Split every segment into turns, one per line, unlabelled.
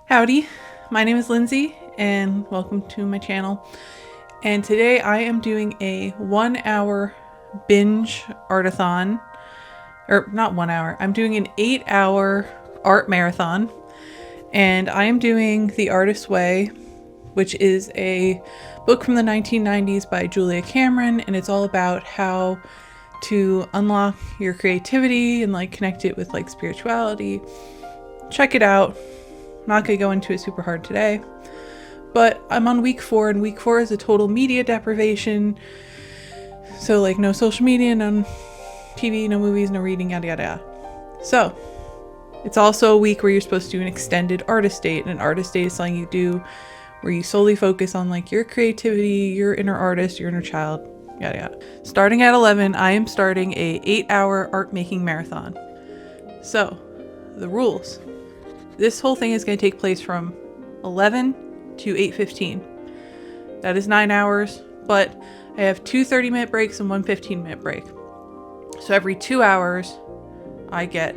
Howdy, my name is Lindsay and welcome to my channel. And today I am doing a 1 hour binge artathon, or not 1 hour, I'm doing an 8-hour art marathon. And I am doing The Artist's Way, which is a book from the 1990s by Julia Cameron, and it's all about how to unlock your creativity and like connect it with like spirituality. Check it out. I'm not going to go into it super hard today, but I'm on week 4, and week 4 is a total media deprivation. So like no social media, no TV, no movies, no reading, yada yada yada. So it's also a week where you're supposed to do an extended artist date, and an artist date is something you do where you solely focus on like your creativity, your inner artist, your inner child, yada yada. Starting at 11, I am starting a 8-hour art making marathon. So the rules. This whole thing is going to take place from 11 to 8:15. That is 9 hours, but I have 2 30-minute breaks and 1 15-minute break. So every 2 hours, I get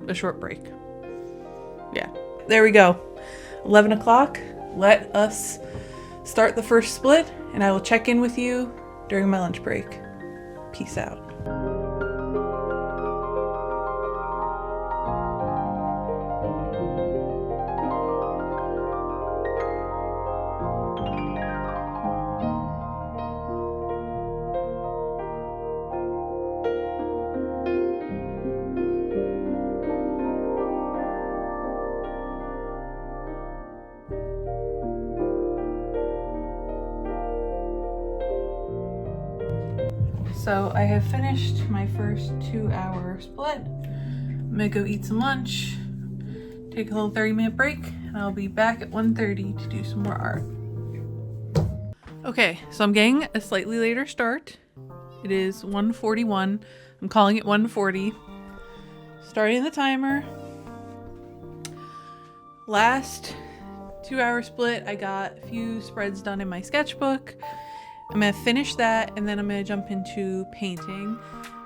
a short break. Yeah, there we go. 11 o'clock. Let us start the first split, and I will check in with you during my lunch break. Peace out. So I have finished my first 2-hour split. I'm gonna go eat some lunch, take a little 30-minute break, and I'll be back at 1:30 to do some more art. Okay, so I'm getting a slightly later start. It is 1:41. I'm calling it 1:40. Starting the timer. Last 2-hour split, I got a few spreads done in my sketchbook. I'm going to finish that, and then I'm going to jump into painting.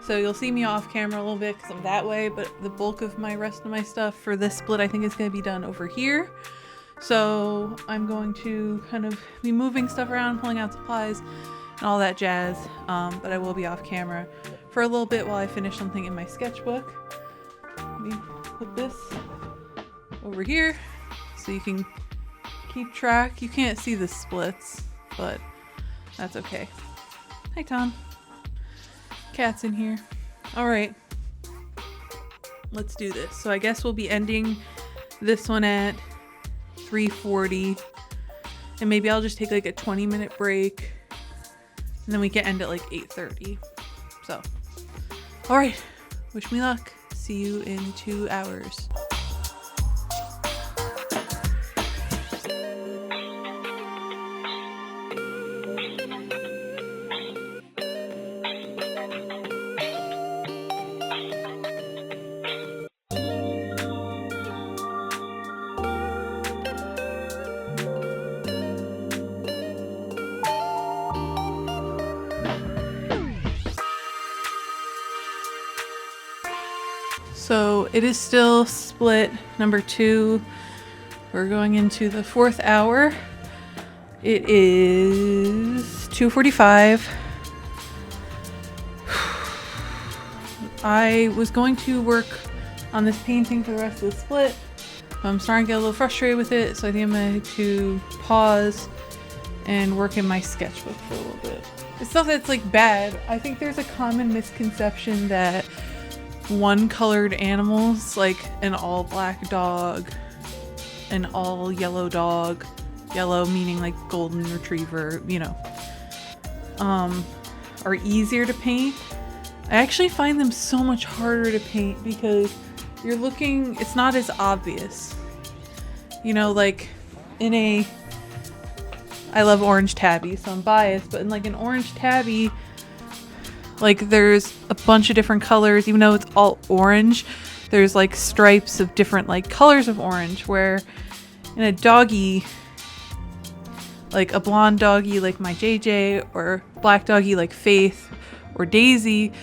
So you'll see me off camera a little bit because I'm that way, but the bulk of my rest of my stuff for this split I think is going to be done over here. So I'm going to kind of be moving stuff around, pulling out supplies and all that jazz, but I will be off camera for a little bit while I finish something in my sketchbook. Let me put this over here so you can keep track. You can't see the splits, but that's okay. Hi, Tom. Cat's in here. All right. Let's do this. So I guess we'll be ending this one at 3:40. And maybe I'll just take like a 20-minute break. And then we can end at like 8:30. So, all right. Wish me luck. See you in 2 hours. So it is still split number 2. We're going into the 4th hour. It is 2:45. I was going to work on this painting for the rest of the split, but I'm starting to get a little frustrated with it, so I think I'm going to pause and work in my sketchbook for a little bit. It's not that it's like bad. I think there's a common misconception that one colored animals, like an all black dog, an all yellow dog, yellow meaning like golden retriever, you know, are easier to paint. I actually find them so much harder to paint because you're looking, it's not as obvious. You know, like I love orange tabby, so I'm biased, but in like an orange tabby, like there's a bunch of different colors, even though it's all orange, there's like stripes of different like colors of orange, where in a doggy, like a blonde doggy like my JJ, or black doggy like Faith or Daisy,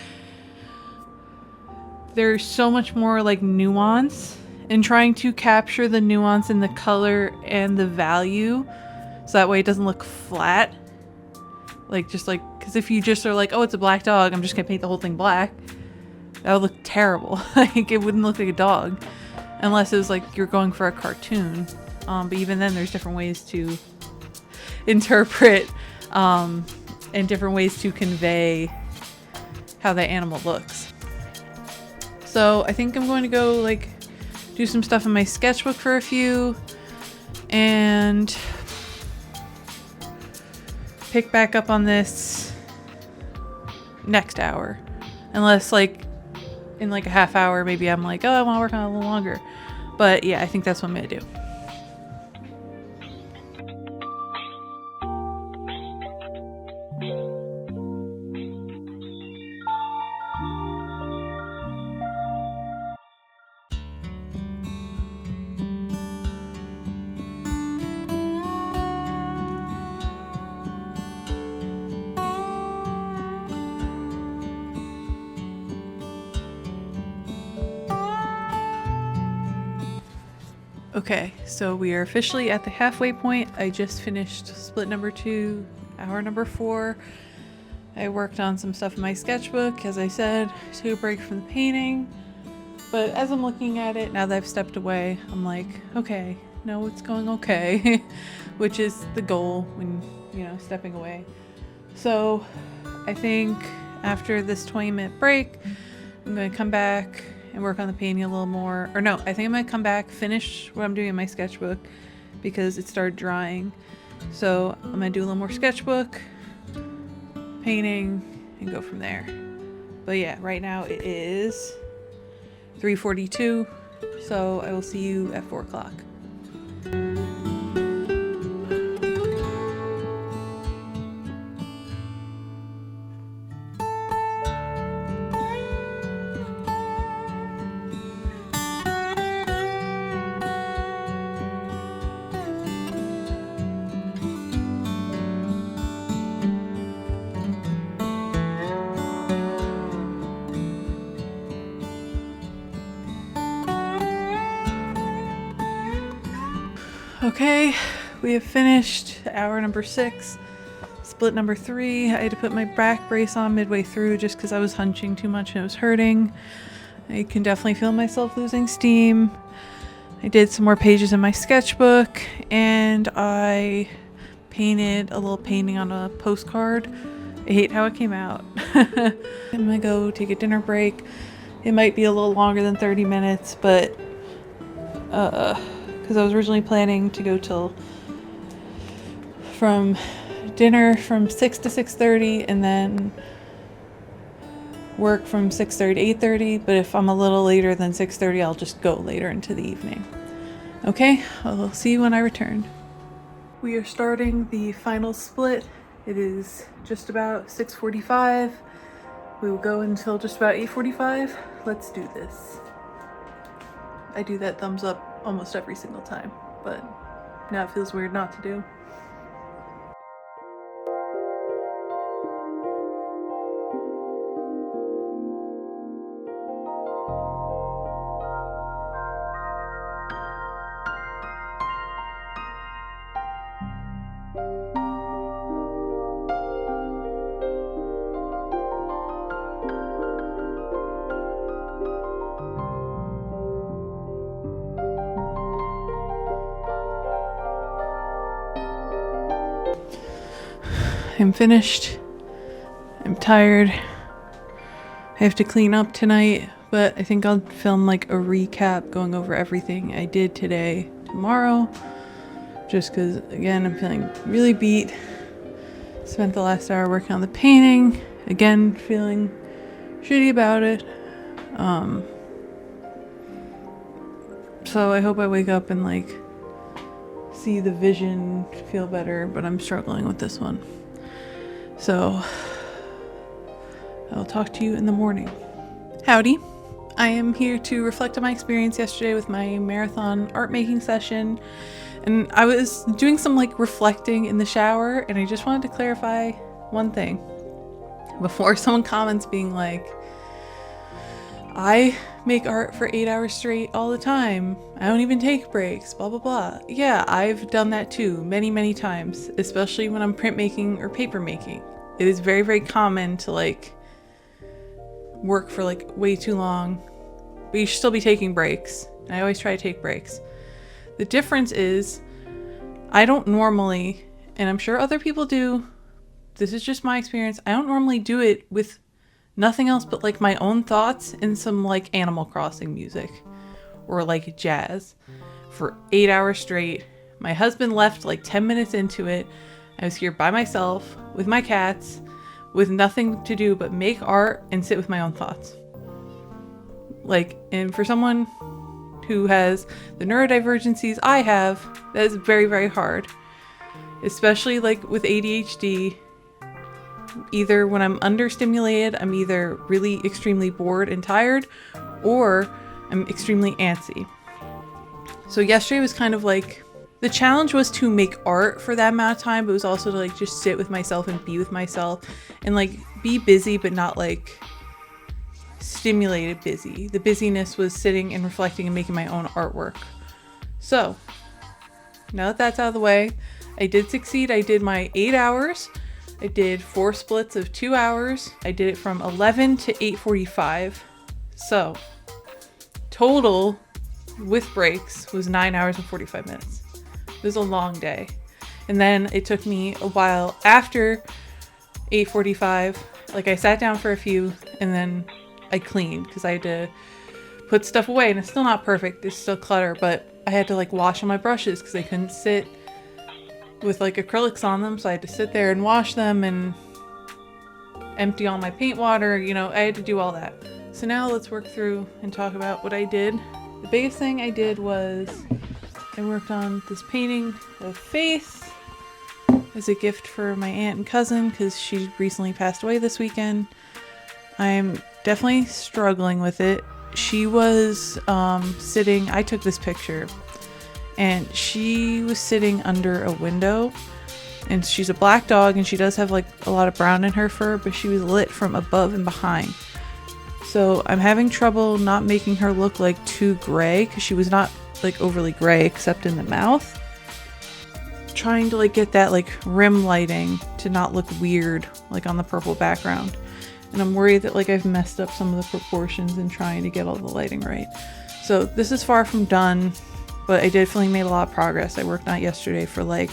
there's so much more like nuance and trying to capture the nuance in the color and the value so that way it doesn't look flat. Like, just like, because if you just are like, oh, it's a black dog, I'm just gonna paint the whole thing black, that would look terrible. Like, it wouldn't look like a dog unless it was like you're going for a cartoon. But even then, there's different ways to interpret and different ways to convey how that animal looks. So I think I'm going to go like do some stuff in my sketchbook for a few and pick back up on this next hour. Unless like in like a half hour, maybe I'm like, oh, I want to work on it a little longer. But yeah, I think that's what I'm going to do. Okay, so we are officially at the halfway point. I just finished split number 2, hour number 4. I worked on some stuff in my sketchbook, as I said, took a break from the painting. But as I'm looking at it, now that I've stepped away, I'm like, okay, no, it's going okay, which is the goal when, you know, stepping away. So I think after this 20-minute break, I'm going to come back and work on the painting a little more. Or no, I think I'm gonna come back, finish what I'm doing in my sketchbook because it started drying. So I'm gonna do a little more sketchbook, painting, and go from there. But yeah, right now it is 3:42, so I will see you at 4 o'clock. Okay, we have finished hour number 6, split number 3. I had to put my back brace on midway through just because I was hunching too much and it was hurting. I can definitely feel myself losing steam. I did some more pages in my sketchbook and I painted a little painting on a postcard. I hate how it came out. I'm gonna go take a dinner break. It might be a little longer than 30 minutes, but because I was originally planning to go till from dinner from 6 to 6:30 and then work from 6:30 to 8:30, but if I'm a little later than 6:30, I'll just go later into the evening. Okay, I'll see you when I return. We are starting the final split. It is just about 6:45. We will go until just about 8:45. Let's do this. I do that thumbs up almost every single time, but now it feels weird not to do. I'm finished. I'm tired. I have to clean up tonight, but I think I'll film like a recap going over everything I did today tomorrow. Just because, again, I'm feeling really beat. Spent the last hour working on the painting. Again, feeling shitty about it. So I hope I wake up and like see the vision feel better, but I'm struggling with this one. So I'll talk to you in the morning. Howdy. I am here to reflect on my experience yesterday with my marathon art making session. And I was doing some like reflecting in the shower, and I just wanted to clarify one thing before someone comments being like, I make art for 8 hours straight all the time. I don't even take breaks, blah, blah, blah. Yeah, I've done that too many, many times, especially when I'm printmaking or paper making. It is very, very common to like work for like way too long, but you should still be taking breaks. I always try to take breaks. The difference is I don't normally, and I'm sure other people do, this is just my experience, I don't normally do it with nothing else but like my own thoughts and some like Animal Crossing music or like jazz for 8 hours straight. My husband left like 10 minutes into it. I was here by myself with my cats with nothing to do but make art and sit with my own thoughts. Like, and for someone who has the neurodivergencies I have, that is very, very hard. Especially like with ADHD, either when I'm understimulated, I'm either really extremely bored and tired, or I'm extremely antsy. So yesterday was kind of like, the challenge was to make art for that amount of time, but it was also to like just sit with myself and be with myself and like be busy, but not like stimulated busy. The busyness was sitting and reflecting and making my own artwork. So now that that's out of the way, I did succeed. I did my 8 hours. I did 4 splits of 2 hours. I did it from 11 to 8:45. So total with breaks was 9 hours and 45 minutes. It was a long day. And then it took me a while after 8:45. Like I sat down for a few and then I cleaned because I had to put stuff away, and it's still not perfect. There's still clutter, but I had to like wash all my brushes because I couldn't sit with like acrylics on them. So I had to sit there and wash them and empty all my paint water. You know, I had to do all that. So now let's work through and talk about what I did. The biggest thing I did was I worked on this painting of Faith as a gift for my aunt and cousin because she recently passed away this weekend. I'm definitely struggling with it. She was sitting, I took this picture, and she was sitting under a window, and she's a black dog and she does have like a lot of brown in her fur, but she was lit from above and behind. So I'm having trouble not making her look like too gray because she was not like overly gray except in the mouth. Trying to like get that like rim lighting to not look weird like on the purple background. And I'm worried that like I've messed up some of the proportions in trying to get all the lighting right. So this is far from done, but I definitely made a lot of progress. I worked on it yesterday for like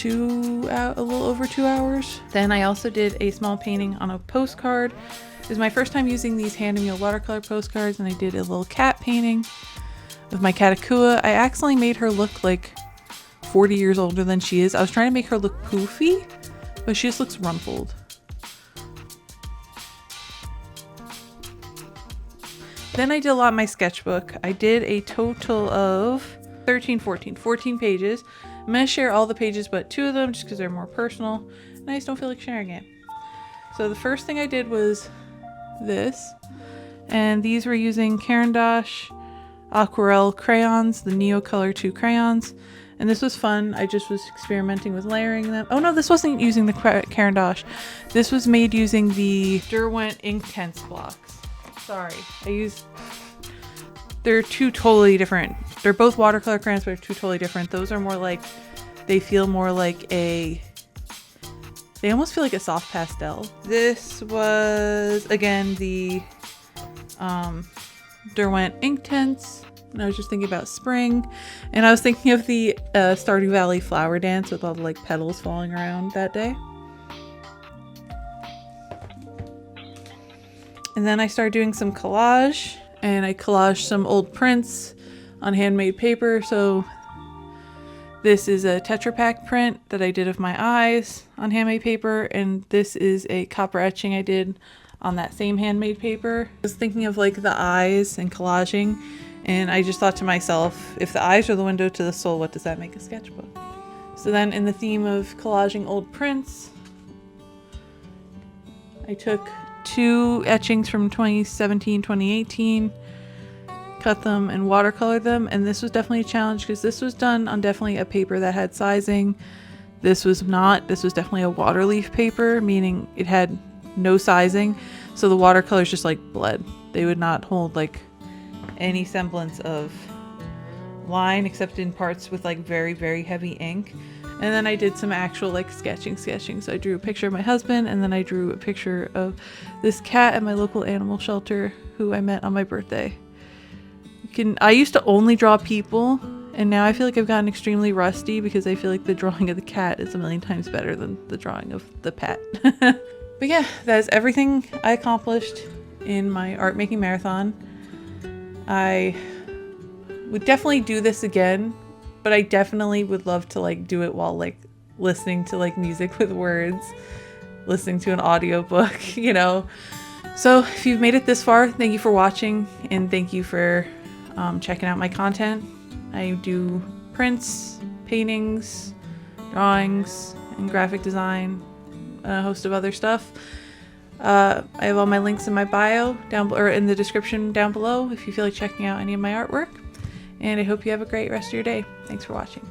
a little over 2 hours. Then I also did a small painting on a postcard. It was my first time using these hand-me-made watercolor postcards, and I did a little cat painting of my cat Akua. I accidentally made her look like 40 years older than she is. I was trying to make her look poofy, but she just looks rumpled. Then I did a lot in my sketchbook. I did a total of 14 pages. I'm going to share all the pages but 2 of them just because they're more personal and I just don't feel like sharing it. So the first thing I did was this, and these were using Caran d'Ache Aquarelle crayons, the Neo Color 2 crayons, and this was fun. I just was experimenting with layering them. Oh no, this wasn't using the Caran d'Ache. This was made using the Derwent Inktense blocks. Sorry, they're 2 totally different. They're both watercolor crayons, but they're 2 totally different. Those are more like, they feel more like they almost feel like a soft pastel. This was, again, the Derwent Inktense, and I was just thinking about spring, and I was thinking of the Stardew Valley flower dance with all the like petals falling around that day. And then I started doing some collage, and I collaged some old prints on handmade paper. So this is a Tetra Pak print that I did of my eyes on handmade paper, and this is a copper etching I did on that same handmade paper. I was thinking of like the eyes and collaging, and I just thought to myself, if the eyes are the window to the soul, what does that make a sketchbook? So then in the theme of collaging old prints, I took 2 etchings from 2017, 2018, cut them and watercolored them, and this was definitely a challenge because this was done on definitely a paper that had sizing. This was not. This was definitely a water leaf paper, meaning it had no sizing. So the watercolors just like bled. They would not hold like any semblance of line except in parts with like very, very heavy ink. And then I did some actual like sketching. So I drew a picture of my husband, and then I drew a picture of this cat at my local animal shelter who I met on my birthday. I used to only draw people, and now I feel like I've gotten extremely rusty because I feel like the drawing of the cat is a million times better than the drawing of the pet. But yeah, that is everything I accomplished in my art making marathon. I would definitely do this again, but I definitely would love to like do it while like listening to like music with words, listening to an audiobook, you know. So if you've made it this far, thank you for watching, and thank you for checking out my content. I do prints, paintings, drawings, and graphic design, and a host of other stuff. I have all my links in my bio or in the description down below if you feel like checking out any of my artwork. And I hope you have a great rest of your day. Thanks for watching.